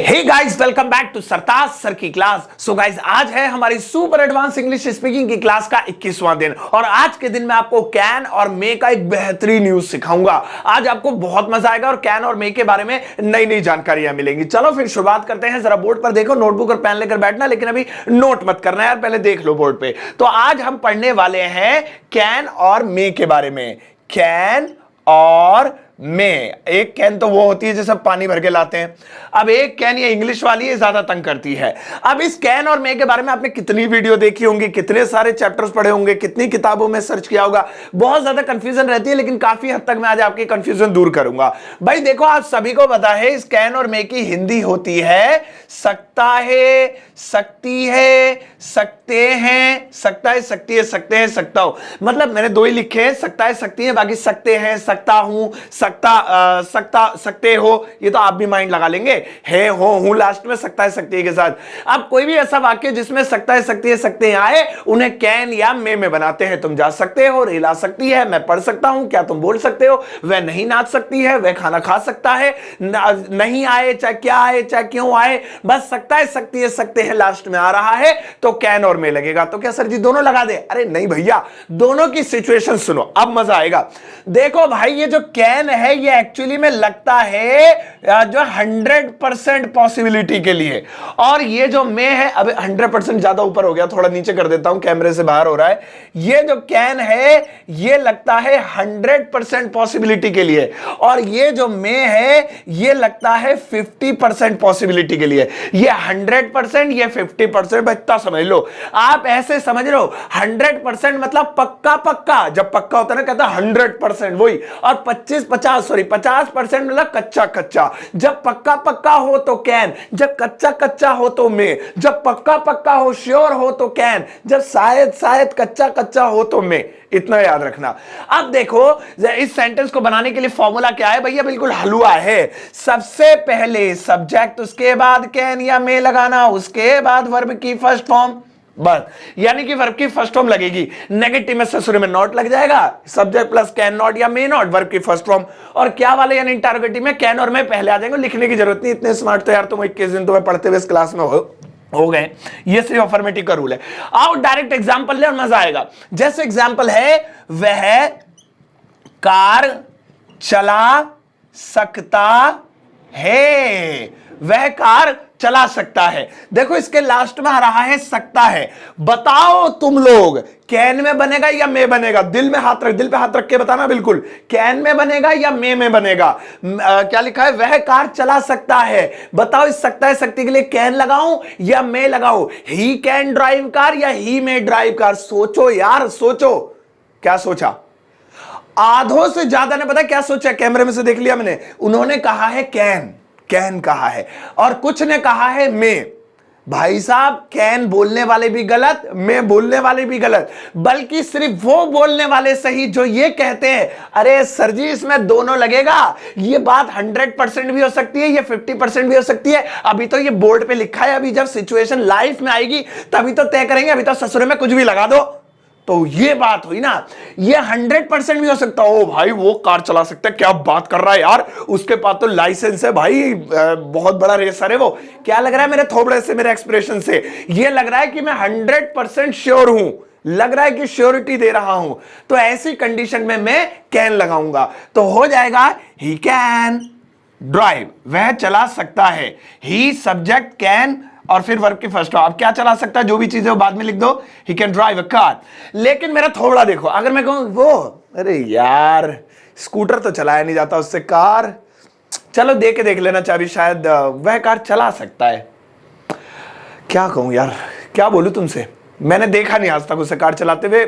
Hey guys, welcome back to Sartaj sir की class. So guys, आज है हमारी सुपर एडवांस इंग्लिश स्पीकिंग की क्लास का 21वां दिन और आज के दिन मैं आपको कैन और मे का एक बेहतरीन यूज सिखाऊंगा। आज आपको बहुत मजा आएगा और कैन और मे के बारे में नई नई जानकारियां मिलेंगी। चलो फिर शुरुआत करते हैं। जरा बोर्ड पर देखो, नोटबुक और पेन लेकर बैठना, लेकिन अभी नोट मत करना यार, पहले देख लो बोर्ड पे। तो आज हम पढ़ने वाले हैं कैन और मे के बारे में। कैन और में एक कैन तो वो होती है जैसे पानी भर के लाते हैं। अब एक कैन ये इंग्लिश वाली है, ज्यादा तंग करती है। अब इस कैन और में के बारे में आपने कितनी वीडियो देखी होंगी, कितने सारे चैप्टर्स पढ़े होंगे, कितनी किताबों में सर्च किया होगा, बहुत ज्यादा कंफ्यूजन रहती है, लेकिन काफी हद तक मैं आज आपकी कंफ्यूजन दूर करूंगा। भाई देखो, आप सभी को पता है इस कैन और में की हिंदी होती है सकता है, सकती है, सकते हैं, सकता है, सकती है, सकते हैं, सकता हो। मतलब मैंने दो ही लिखे हैं, सकता है, सकती है, बाकी सकते हैं, सकता हूं, सकता सकते हो, ये तो आप भी माइंड लगा लेंगे। है, हो, हूं लास्ट में सकता है, सकती है के साथ। अब कोई भी ऐसा वाक्य जिसमें सकता है, सकती है, सकते हैं आए, उन्हें कैन या में बनाते हैं। तुम जा सकते हो, रेल आ सकती है, मैं पढ़ सकता हूं, क्या तुम बोल सकते हो, वह नहीं नाच सकती है, वह खाना खा सकता है, नहीं आए चाहे क्या आए चाहे क्यों आए, बस सकता है, सकती है, सकते हैं लास्ट में आ रहा है तो कैन और में लगेगा। तो क्या सर जी दोनों लगा दे? अरे नहीं भैया, दोनों की सिचुएशन सुनो, अब मजा आएगा। देखो भाई, ये जो कैन है ये एक्चुअली में लगता है जो 100% पॉसिबिलिटी के लिए, और ये जो में है, अब 100% ज्यादा ऊपर हो गया, थोड़ा नीचे कर देता हूं, कैमरे से बाहर हो रहा है। ये जो कैन है ये लगता है 100% पॉसिबिलिटी के लिए, और ये जो में है ये लगता है 50% पॉसिबिलिटी के लिए। ये 100%, ये 50%। बच्चा समझ लो, आप ऐसे समझ लो 100% मतलब पक्का पक्का, जब पक्का होता है ना कहता है 100% वही, और 50% मतलब कच्चा कच्चा। जब पक्का पक्का हो तो कैन, जब कच्चा कच्चा हो तो में, जब पक्का पक्का हो श्योर हो तो कैन, जब शायद शायद कच्चा कच्चा हो तो में। इतना याद रखना। अब देखो, इस सेंटेंस को बनाने के लिए फॉर्मूला क्या है भैया? बिल्कुल हलवा है। सबसे पहले सब्जेक्ट, उसके बाद कैन या में लगाना, उसके बाद वर्ब की फर्स्ट फॉर्म, बस। यानी कि वर्ब की फर्स्ट फॉर्म लगेगी, नेगेटिव में ससुर में नॉट लग जाएगा, सब्जेक्ट प्लस कैन नॉट या मे नॉट, वर्ब की फर्स्ट फॉर्म। और क्या वाले यानी इंटरोगेटिव में कैन और में पहले आ जाएंगे। लिखने की जरूरत नहीं, इतने स्मार्ट तो यार तुम 21 दिन तुम्हें पढ़ते हुए इस क्लास में हो गए। ये सिर्फ अफर्मेटिव का रूल है। आओ डायरेक्ट एग्जांपल ले और मजा आएगा। जैसे एग्जांपल है, वह कार चला सकता है। वह कार चला सकता है। देखो इसके लास्ट में आ रहा है सकता है। बताओ तुम लोग, कैन में बनेगा या में बनेगा? दिल में हाथ रख, दिल पे हाथ रख के बताना बिल्कुल, कैन में बनेगा या में बनेगा? क्या लिखा है? वह कार चला सकता है। बताओ इस सकता है सकती के लिए कैन लगाऊं या में लगाऊं? ही कैन ड्राइव कार या ही में ड्राइव कार? सोचो यार, सोचो। क्या सोचा? आधों से ज्यादा ने पता क्या सोचा? कैमरे में से देख लिया मैंने, उन्होंने कहा है कैन, कैन कहा है, और कुछ ने कहा है में। भाई साहब, कैन बोलने वाले भी गलत, में बोलने वाले भी गलत, बल्कि सिर्फ वो बोलने वाले सही जो ये कहते हैं अरे सर जी इसमें दोनों लगेगा। ये बात 100% भी हो सकती है, ये 50% भी हो सकती है। अभी तो ये बोर्ड पे लिखा है, अभी जब सिचुएशन लाइफ में आएगी तभी तो तय करेंगे। अभी तो ससुर में कुछ भी लगा दो। तो ये बात हुई ना, ये 100% भी हो सकता। ओ भाई, वो कार चला सकता है, क्या बात कर रहा है यार, उसके पास तो लाइसेंस है भाई, बहुत बड़ा रेसर है वो। क्या लग रहा है मेरे थोबड़े से, मेरे एक्सप्रेशन से? ये लग रहा है कि मैं 100% श्योर हूं, लग रहा है कि श्योरिटी दे रहा हूं। तो ऐसी कंडीशन में मैं कैन लगाऊंगा, तो हो जाएगा ही कैन ड्राइव, वह चला सकता है। ही सब्जेक्ट कैन और फिर वर्ब की फर्स्ट। अब क्या चला सकता है, जो भी चीजें वो बाद में लिख दो, he can drive a car. लेकिन मेरा थोड़ा देखो, अगर मैं कहूं वो, अरे यार स्कूटर तो चलाया नहीं जाता उससे, कार चलो दे के देख लेना चाबी, शायद वह कार चला सकता है। क्या कहूं यार, क्या बोलूं तुमसे, मैंने देखा नहीं आज तक उसे कार चलाते हुए।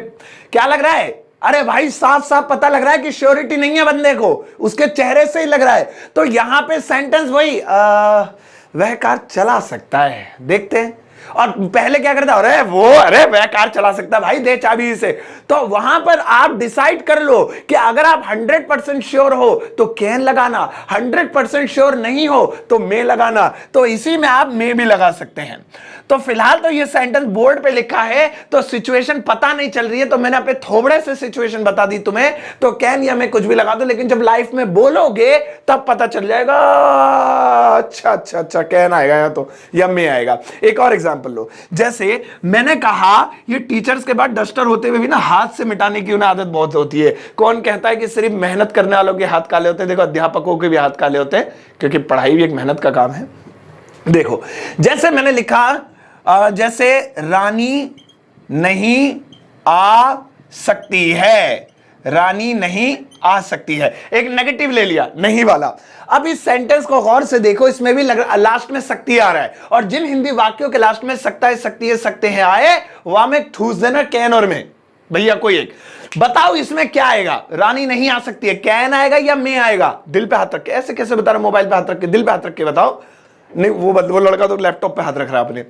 क्या लग रहा है? अरे भाई साफ साफ पता लग रहा है कि श्योरिटी नहीं है बंदे को, उसके चेहरे से ही लग रहा है। तो यहां पे सेंटेंस वही, वह कार चला सकता है। देखते हैं और पहले क्या करता, अरे वह कार चला सकता भाई, दे चाबी इसे। तो वहां पर आप डिसाइड कर लो कि अगर आप 100% श्योर हो तो कैन लगाना, 100% श्योर नहीं हो तो मे लगाना। तो इसी में आप मे भी लगा सकते हैं। तो फिलहाल तो ये सेंटेंस बोर्ड पे लिखा है तो सिचुएशन पता नहीं चल रही है, तो मैंने अपने थोबड़े से सिचुएशन बता दी तुम्हें। तो कैन या मे कुछ भी लगा दो, लेकिन जब लाइफ में बोलोगे तब पता चल जाएगा, अच्छा अच्छा अच्छा कैन आएगा या तो या मे आएगा। एक और एग्जांपल लो, जैसे मैंने कहा ये टीचर्स के बाद डस्टर होते हुए भी ना हाथ से मिटाने की उन्हें आदत बहुत होती है। कौन कहता है कि सिर्फ मेहनत करने वालों के हाथ काले होते हैं? देखो अध्यापकों के भी हाथ काले होते हैं, क्योंकि पढ़ाई भी एक मेहनत का काम है। देखो जैसे मैंने लिखा, जैसे रानी नहीं आ सकती है, रानी नहीं आ सकती है, एक नेगेटिव ले लिया नहीं वाला। अब इस सेंटेंस को गौर से देखो, इसमें भी लास्ट में सकती आ रहा है, और जिन हिंदी वाक्यों के लास्ट में सकता है, सकती है, सकते हैं आए, वहां में ठूस देना कैन और में। भैया कोई एक बताओ इसमें क्या आएगा? रानी नहीं आ सकती है, कैन आएगा या मे आएगा? दिल पे हाथ रख के, ऐसे कैसे बता रहा, मोबाइल पे हाथ रख के, दिल पे हाथ रख के बताओ। नहीं वो लड़का तो लैपटॉप पे हाथ रख रहा है अपने,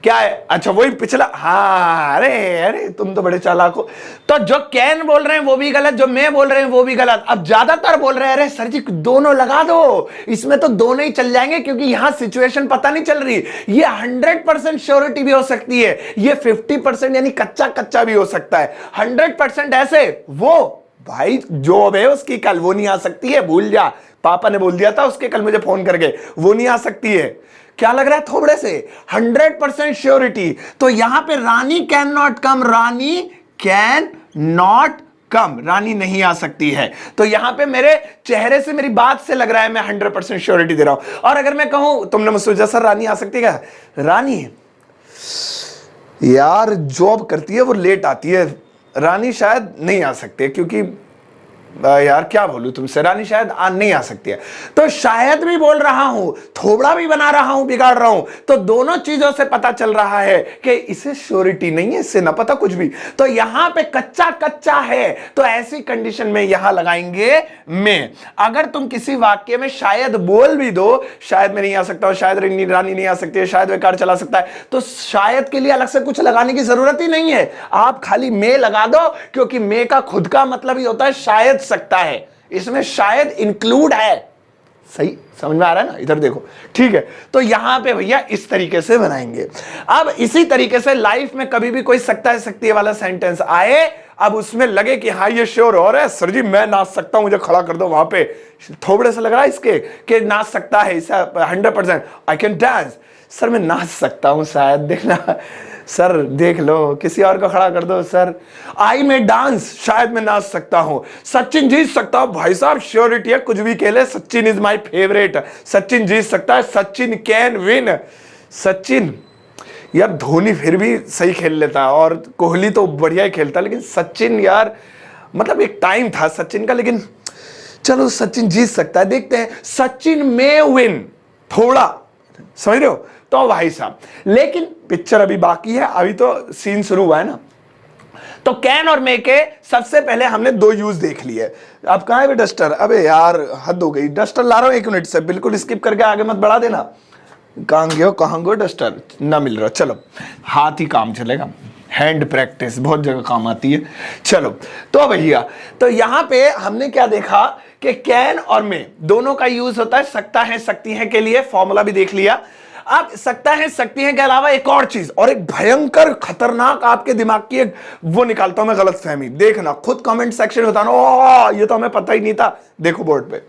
क्या है? अच्छा वही पिछला, हाँ अरे अरे तुम तो बड़े चालाक हो। तो जो कैन बोल रहे हैं वो भी गलत, जो मैं बोल रहे हैं वो भी गलत। अब ज्यादातर बोल रहे हैं अरे सर जी दोनों लगा दो, इसमें तो दोनों ही चल जाएंगे, क्योंकि यहां सिचुएशन पता नहीं चल रही। ये 100% श्योरिटी भी हो सकती है, ये 50% यानी कच्चा कच्चा भी हो सकता है। 100% ऐसे वो भाई जॉब है उसकी, कल वो नहीं आ सकती है, भूल जा, पापा ने बोल दिया था उसके कल मुझे फोन करके, वो नहीं आ सकती है। क्या लग रहा है थोड़े से? 100% श्योरिटी। तो यहां पे Rani can not come, Rani can not come, Rani नहीं आ सकती है। तो यहां पे मेरे चेहरे से, मेरी बात से लग रहा है मैं 100% श्योरिटी दे रहा हूं। और अगर मैं कहूं, तुमने मुझसे पूछा सर रानी आ सकती है क्या? रानी यार जॉब करती है, वो लेट आती है, रानी शायद नहीं आ सकती है, क्योंकि यार क्या बोलूं तुमसे, रानी शायद नहीं आ सकती है। तो शायद भी बोल रहा हूं, थोबड़ा भी बना रहा हूं, बिगाड़ रहा हूं। तो दोनों चीजों से पता चल रहा है कि इसे श्योरिटी नहीं है, इससे ना पता कुछ भी। तो यहां पे कच्चा कच्चा है, तो ऐसी कंडीशन में यहां लगाएंगे में। अगर तुम किसी वाक्य में शायद बोल भी दो, शायद मैं नहीं आ सकता, शायद रानी नहीं आ सकती है, शायद वे कार चला सकता है, तो शायद के लिए अलग से कुछ लगाने की जरूरत ही नहीं है। आप खाली में लगा दो, क्योंकि में का खुद का मतलब ही होता है शायद सकता है, इसमें शायद इंक्लूड है। सही समझ में आ रहा है ना? इधर देखो, ठीक है। तो यहां पे भैया इस तरीके से बनाएंगे। अब इसी तरीके से लाइफ में कभी भी कोई सकता है सकती है वाला सेंटेंस आए, अब उसमें लगे कि हाँ ये श्योर हो रहा है सर जी मैं नाच सकता हूं, मुझे खड़ा कर दो वहां पे, थोड़े से लग रहा है इसके कि नाच सकता है, 100% आई कैन डांस। सर मैं नाच सकता हूं शायद, देखना सर देख लो, किसी और को खड़ा कर दो। सर आई में डांस, शायद मैं नाच सकता हूं। सचिन जीत सकता हूं, भाई साहब श्योरिटी है, कुछ भी खेले, Sachin is my favourite, Sachin जीत सकता है, सचिन कैन विन। सचिन यार, धोनी फिर भी सही खेल लेता और कोहली तो बढ़िया ही खेलता, लेकिन सचिन यार मतलब एक टाइम था सचिन का, लेकिन चलो सचिन जीत सकता है, देखते हैं। सचिन मे विन, थोड़ा समझ रहे हो? तो भाई साहब, लेकिन पिक्चर अभी बाकी है, अभी तो सीन शुरू हुआ है ना। तो कैन और मे के सबसे पहले हमने दो यूज देख लिए। अब कहां है डस्टर? अबे यार हद हो गई, डस्टर ला रहा हूं 1 मिनट से, बिल्कुल स्किप करके आगे मत बढ़ा देना। कहां गयो डस्टर? ना मिल रहा, चलो हाथ ही काम चलेगा, हैंड प्रैक्टिस बहुत जगह काम आती है। चलो तो भैया, तो यहां पे हमने क्या देखा कि कैन और मे दोनों का यूज होता है सकता है सकती है के लिए, फॉर्मूला भी देख लिया। अब सकता है सकती है के अलावा एक और चीज, और एक भयंकर खतरनाक आपके दिमाग की एक वो निकालता हूं मैं गलतफहमी, देखना खुद कमेंट सेक्शन में बताना, ओह ये तो हमें पता ही नहीं था। देखो बोर्ड पे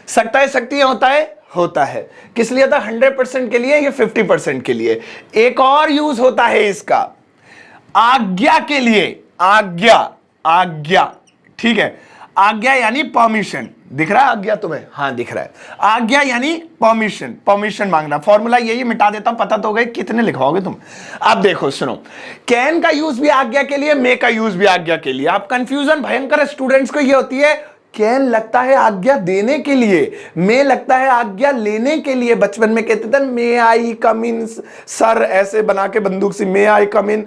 सकता है सकती है होता है किस लिए था? 100% के लिए या 50% के लिए? एक और यूज होता है इसका आज्ञा के लिए, आज्ञा, ठीक है। आज्ञा यानी परमिशन, दिख रहा है आज्ञा तुम्हें? हाँ दिख रहा है। आज्ञा यानी परमिशन मांगना। फॉर्मूला यही, मिटा देता हूं, पता तो हो गए, कितने लिखवाओगे तुम। अब देखो सुनो, कैन का यूज भी आज्ञा के लिए, मे का यूज भी आज्ञा के लिए। आप कंफ्यूजन भयंकर स्टूडेंट्स को ये होती है, कैन लगता है आज्ञा देने के लिए, मे लगता है आज्ञा लेने के लिए। बचपन में कहते थे मे आई कम इन, सर ऐसे बना के बंदूक से मे आई कम इन।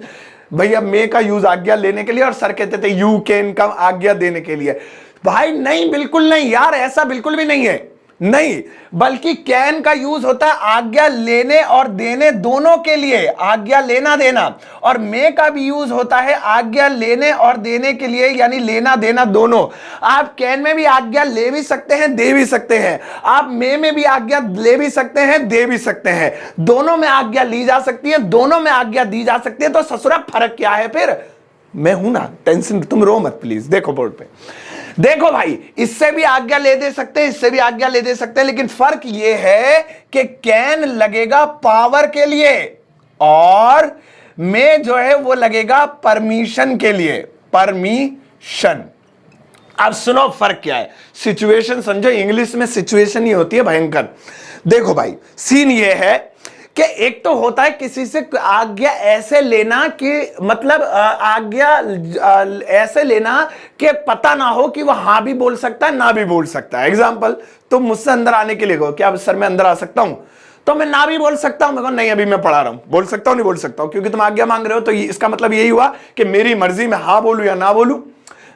भैया मे का यूज आज्ञा लेने के लिए, और सर कहते थे यू कैन कम आज्ञा देने के लिए। भाई नहीं, बिल्कुल नहीं यार, ऐसा बिल्कुल भी नहीं है। नहीं, बल्कि कैन का यूज होता है आज्ञा लेने और देने दोनों के लिए, आज्ञा लेना देना। और मे का भी यूज होता है आज्ञा लेने और देने के लिए, यानी लेना देना दोनों। आप कैन में भी आज्ञा ले भी सकते हैं, दे भी सकते हैं। आप मे में भी आज्ञा ले भी सकते हैं, दे भी सकते हैं। दोनों में आज्ञा ली जा सकती है, दोनों में आज्ञा दी जा सकती है। तो ससुरा फर्क क्या है फिर? मैं हूं ना, टेंशन, तुम रो मत प्लीज। देखो बोर्ड पे, देखो भाई, इससे भी आज्ञा ले दे सकते हैं, इससे भी आज्ञा ले दे सकते हैं, लेकिन फर्क यह है कि कैन लगेगा पावर के लिए और में जो है वो लगेगा परमिशन के लिए, परमिशन। अब सुनो फर्क क्या है, सिचुएशन समझो। इंग्लिश में सिचुएशन ही होती है भयंकर। देखो भाई, सीन ये है कि एक तो होता है किसी से आज्ञा ऐसे लेना कि मतलब आज्ञा ऐसे लेना कि पता ना हो कि वो हां भी बोल सकता है ना भी बोल सकता है। एग्जांपल, तुम मुझसे अंदर आने के लिए कहो, क्या सर मैं अंदर आ सकता हूं? तो मैं ना भी बोल सकता हूं, मैं कहूं नहीं अभी मैं पढ़ा रहा हूं। बोल सकता हूं नहीं बोल सकता हूं, क्योंकि तुम आज्ञा मांग रहे हो। तो इसका मतलब यही हुआ कि मेरी मर्जी में हां बोलूं या ना बोलूं।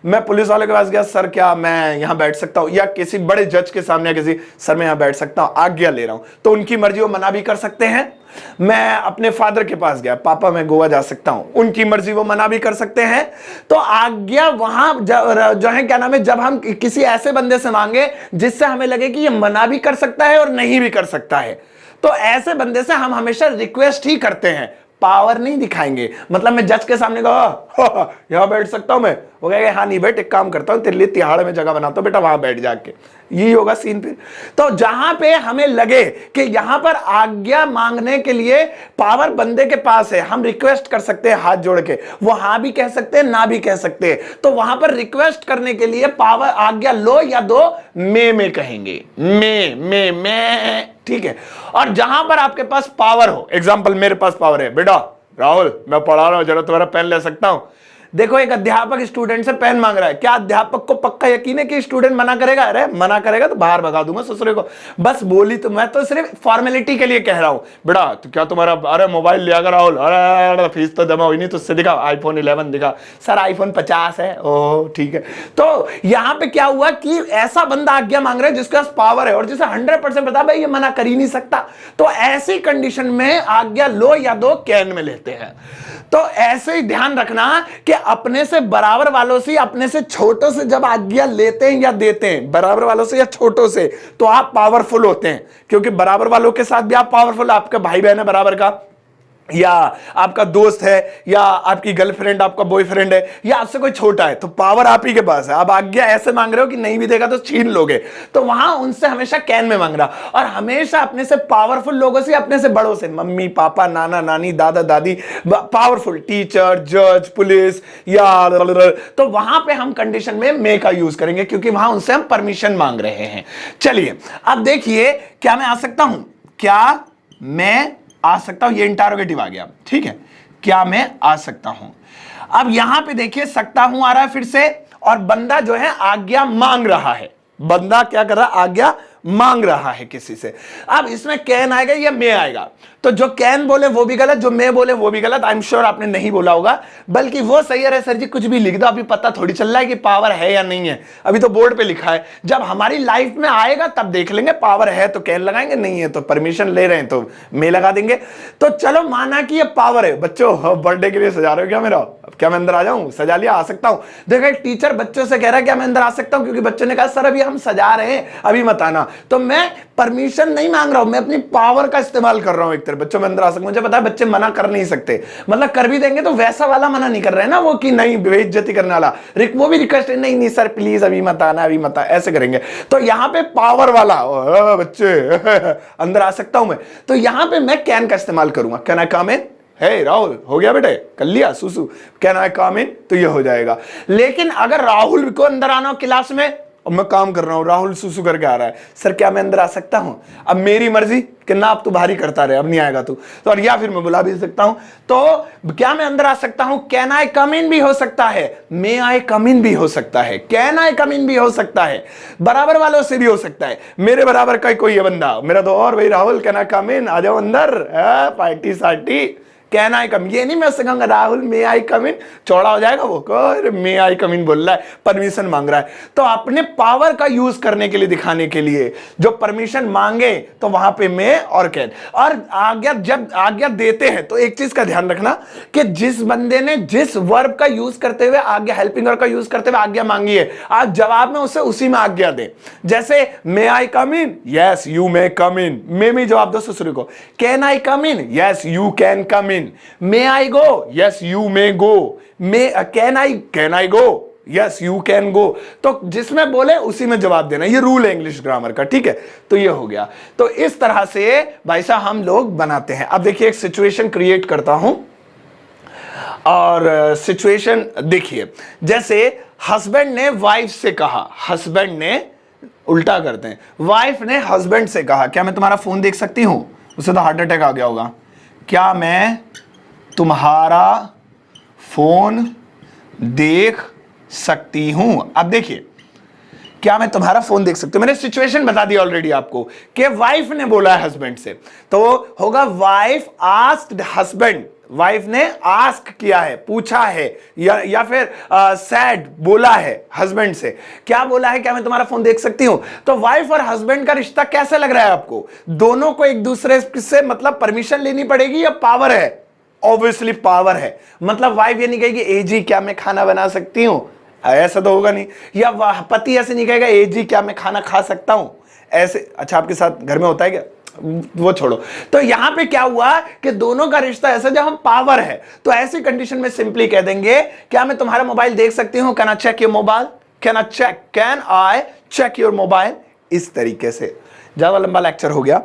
मैं पुलिस वाले के पास गया, सर क्या मैं यहां बैठ सकता हूं? या किसी बड़े जज के सामने किसी, सर मैं यहां बैठ सकता हूं, आज्ञा ले रहा हूं। तो उनकी मर्जी, वो मना भी कर सकते हैं। मैं अपने फादर के पास गया, पापा मैं गोवा जा सकता हूं, उनकी मर्जी, वो मना भी कर सकते हैं। तो आज्ञा वहां जो है क्या नाम है, जब हम किसी ऐसे बंदे से मांगे जिससे हमें लगे कि ये मना भी कर सकता है और नहीं भी कर सकता है, तो ऐसे बंदे से हम हमेशा रिक्वेस्ट ही करते हैं, पावर नहीं दिखाएंगे। मतलब मैं जज के सामने कहा यहां बैठ सकता हूं मैं, वो कहेगा हाँ नहीं बैठ, एक काम करता हूं तेरे लिए तिहाड़ में जगह बनाता हूं बेटा, वहां बैठ जाके। यही होगा सीन फिर। तो जहां पे हमें लगे कि यहां पर आज्ञा मांगने के लिए पावर बंदे के पास है, हम रिक्वेस्ट कर सकते हैं हाथ जोड़ के, वो हाँ भी कह सकते हैं ना भी कह सकते हैं। तो वहां पर रिक्वेस्ट करने के लिए पावर आज्ञा लो या दो, में कहेंगे, में ठीक है। और जहां पर आपके पास पावर हो, एग्जांपल मेरे पास पावर है, बेटा राहुल मैं पढ़ा रहा हूं, जरा तुम्हारा पेन ले सकता हूं? देखो एक अध्यापक स्टूडेंट से पेन मांग रहा है, क्या अध्यापक को पक्का यकीन है कि स्टूडेंट मना करेगा? अरे मना करेगा तो बाहर भगा दूंगा ससुरे को। बस बोली तो मैं तो सिर्फ फॉर्मेलिटी के लिए कह रहा हूं, बेटा तो क्या तुम्हारा, अरे मोबाइल लिया कर राहुल, अरे फीस तो जमा हुई नहीं, तुझसे दिखा आईफोन 11 दिखा। सर आईफोन 50 है। ओह ठीक है। तो यहां पे क्या हुआ कि ऐसा बंदा आज्ञा मांग रहा है जिसके पास पावर है और जिसे 100% पता भाई ये मना कर ही नहीं सकता। तो ऐसी कंडीशन में आज्ञा लो या दो कैन में लेते हैं। तो ऐसे ही ध्यान रखना कि अपने से बराबर वालों से, अपने से छोटों से जब आज्ञा लेते हैं या देते हैं, बराबर वालों से या छोटों से, तो आप पावरफुल होते हैं। क्योंकि बराबर वालों के साथ भी आप पावरफुल, आपका भाई बहन है बराबर का, या आपका दोस्त है, या आपकी गर्लफ्रेंड, आपका बॉयफ्रेंड है, या आपसे कोई छोटा है, तो पावर आप ही के पास है। आप आज्ञा ऐसे मांग रहे हो कि नहीं भी देगा तो छीन लोगे, तो वहां उनसे हमेशा कैन में मांग रहा। और हमेशा अपने से पावरफुल लोगों से, अपने से बड़ों से, मम्मी पापा नाना नानी दादा दादी, पावरफुल टीचर जज पुलिस, या तो वहां पे हम कंडीशन में मे का यूज करेंगे, क्योंकि वहां उनसे हम परमिशन मांग रहे हैं। चलिए अब देखिए, क्या मैं आ सकता हूं? क्या मैं आ सकता हूं? ये इंटरोगेटिव आ गया, ठीक है। क्या मैं आ सकता हूं? अब यहां पे देखिए सकता हूं आ रहा है फिर से, और बंदा जो है आज्ञा मांग रहा है। बंदा क्या कर रहा है? आज्ञा मांग रहा है किसी से। अब इसमें कैन आएगा या मे आएगा? तो जो कैन बोले वो भी गलत, जो मे बोले वो भी गलत। आई एम श्योर आपने नहीं बोला होगा, बल्कि वो सही है। सर जी कुछ भी लिख दो, अभी पता थोड़ी चल रहा है कि पावर है या नहीं है, अभी तो बोर्ड पे लिखा है। जब हमारी लाइफ में आएगा तब देख लेंगे, पावर है तो कैन लगाएंगे, नहीं है तो परमिशन ले रहे हैं तो मे लगा देंगे। तो चलो माना कि ये पावर है। बच्चों बर्थडे के लिए सजा रहे हो क्या मेरा? क्या मैं अंदर आ जाऊं? सजा लिया, आ सकता हूं। देखो एक टीचर बच्चों से कह रहा है क्या मैं अंदर आ सकता हूं, क्योंकि बच्चों ने कहा सर अभी हम सजा रहे हैं, अभी मत आना। तो मैं परमिशन नहीं मांग रहा हूं, मैं अपनी पावर का इस्तेमाल कर रहा हूं। एक तरह बच्चों में अंदर आ सकता, मुझे पता है बच्चे मना कर नहीं सकते, मतलब कर भी देंगे तो वैसा वाला मना नहीं कर रहे हैं ना वो, कि नहीं बेइज्जती करने वाला। वो भी रिक्वेस्ट है, नहीं नहीं सर प्लीज अभी मत आना, अभी मत, ऐसे करेंगे। तो यहां पे पावर वाला बच्चे अंदर आ सकता हूं मैं, तो यहां पे मैं कैन का इस्तेमाल करूंगा। कैन आई कम इन? हे राहुल हो गया बेटे, कर लिया सुसु, कैन आई कम इन? तो ये हो जाएगा। लेकिन अगर राहुल को अंदर आना हो क्लास में और मैं काम कर रहा हूं, राहुल सुसु करके आ रहा है, सर क्या मैं अंदर आ सकता हूं? अब मेरी मर्जी कि ना, अब तू भारी करता रहे, अब नहीं आएगा तू तो, और या फिर मैं बुला भी सकता हूं। तो क्या मैं अंदर आ सकता हूं? कैन आई कम इन भी हो सकता है, मे आई कम इन भी हो सकता है, कैन आई कम इन भी हो सकता है, बराबर वालों से भी हो सकता है। मेरे बराबर का कोई है बंदा, मेरा तो और भाई राहुल, कैन आई कम इन? आ जाओ अंदर, पार्टी सार्टी, कैन आई कम, ये नहीं मैं उससे कहूंगा राहुल मे आई कम इन, चौड़ा हो जाएगा वो, मे आई कम इन बोल रहा है, परमिशन मांग रहा है। तो अपने पावर का यूज करने के लिए, दिखाने के लिए, जो परमिशन मांगे तो वहां पे मे और कैन। और आज्ञा, जब आज्ञा देते हैं तो एक चीज का ध्यान रखना कि जिस बंदे ने जिस वर्ब का यूज करते हुए आज्ञा, हेल्पिंग वर्ब का यूज करते हुए आज्ञा मांगी है, आप जवाब में उसे उसी में आज्ञा दें। जैसे मे आई कम इन, यस यू मे कम इन, मे में जवाब दो ससुर को। Can I come in, yes you can come in. May I go, yes you may go. May can I go, yes you can go. तो जिसमें बोले उसी में जवाब देना, ये रूल है इंग्लिश ग्रामर का, ठीक है। तो ये हो गया। तो इस तरह से भाई साहब हम लोग बनाते हैं। अब देखिए एक सिचुएशन क्रिएट करता हूं, और सिचुएशन देखिए, जैसे हस्बैंड ने वाइफ से कहा, हस्बैंड ने, उल्टा करते हैं, वाइफ ने हस्बैंड से कहा, क्या मैं तुम्हारा फोन देख सकती हूं? उसे तो हार्ट अटैक आ गया होगा। क्या मैं तुम्हारा फोन देख सकती हूं? अब देखिए, क्या मैं तुम्हारा फोन देख सकती हूं, मैंने सिचुएशन बता दी ऑलरेडी आपको कि वाइफ ने बोला है हस्बैंड से, तो होगा वाइफ आस्क्ड हस्बैंड, वाइफ ने आस्क किया है, पूछा है, या फिर सैड, बोला है हस्बैंड से। क्या बोला है? क्या मैं तुम्हारा फोन देख सकती हूं? तो वाइफ और हस्बैंड का रिश्ता कैसे लग रहा है आपको? दोनों को एक दूसरे से मतलब परमिशन लेनी पड़ेगी या पावर है? ऑब्वियसली पावर है। मतलब वाइफ ये नहीं कहेगी ए जी क्या मैं खाना बना सकती हूं, ऐसा तो होगा नहीं। या पति ऐसे नहीं कहेगा ए जी क्या मैं खाना खा सकता हूं, ऐसे। अच्छा आपके साथ घर में होता है क्या? वो छोड़ो। तो यहां पे क्या हुआ कि दोनों का रिश्ता ऐसा जब हम पावर है, तो ऐसी कंडीशन में सिंपली कह देंगे क्या मैं तुम्हारा मोबाइल देख सकती हूं? Can I check your mobile? Can I check your mobile? इस तरीके से। ज्यादा लंबा लेक्चर हो गया।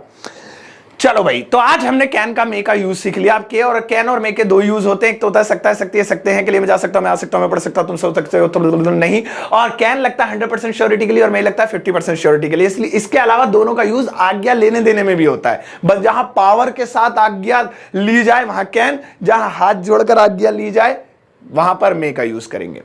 चलो भाई, तो आज हमने कैन का मे का यूज सीख लिया। आप के और कैन और मे के दो यूज होते हैं, एक तो होता है सकता है, सकती है, सकते हैं के लिए मैं जा सकता हूं, मैं आ सकता हूं, मैं पढ़ सकता हूं, तुम सो सकते हो, तुम नहीं। और कैन लगता है 100% श्योरिटी के लिए और मे लगता है 50% श्योरिटी के लिए। इसलिए इसके अलावा दोनों का यूज आज्ञा लेने देने में भी होता है। बस जहां पावर के साथ आज्ञा ली जाए वहां कैन, जहां हाथ जोड़कर आज्ञा ली जाए वहां पर मे का यूज करेंगे।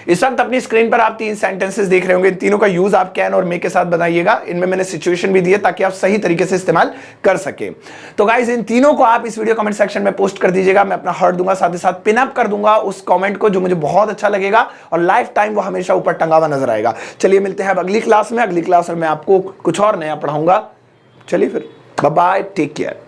इस वक्त अपनी स्क्रीन पर आप 3 सेंटेंसेस देख रहे होंगे, इन तीनों का यूज आप कैन और मे के साथ बनाइएगा। इनमें मैंने सिचुएशन भी दी है ताकि आप सही तरीके से इस्तेमाल कर सके। तो गाइस इन तीनों को आप इस वीडियो कमेंट सेक्शन में पोस्ट कर दीजिएगा, मैं अपना हार्ट दूंगा, साथ ही साथ पिन अप कर दूंगा उस कमेंट को जो मुझे बहुत अच्छा लगेगा, और लाइफ टाइम वो हमेशा ऊपर टंगा हुआ नजर आएगा। चलिए मिलते हैं अब अगली क्लास में। अगली क्लास में मैं आपको कुछ और नया पढ़ाऊंगा। चलिए फिर, बाय बाय, टेक केयर।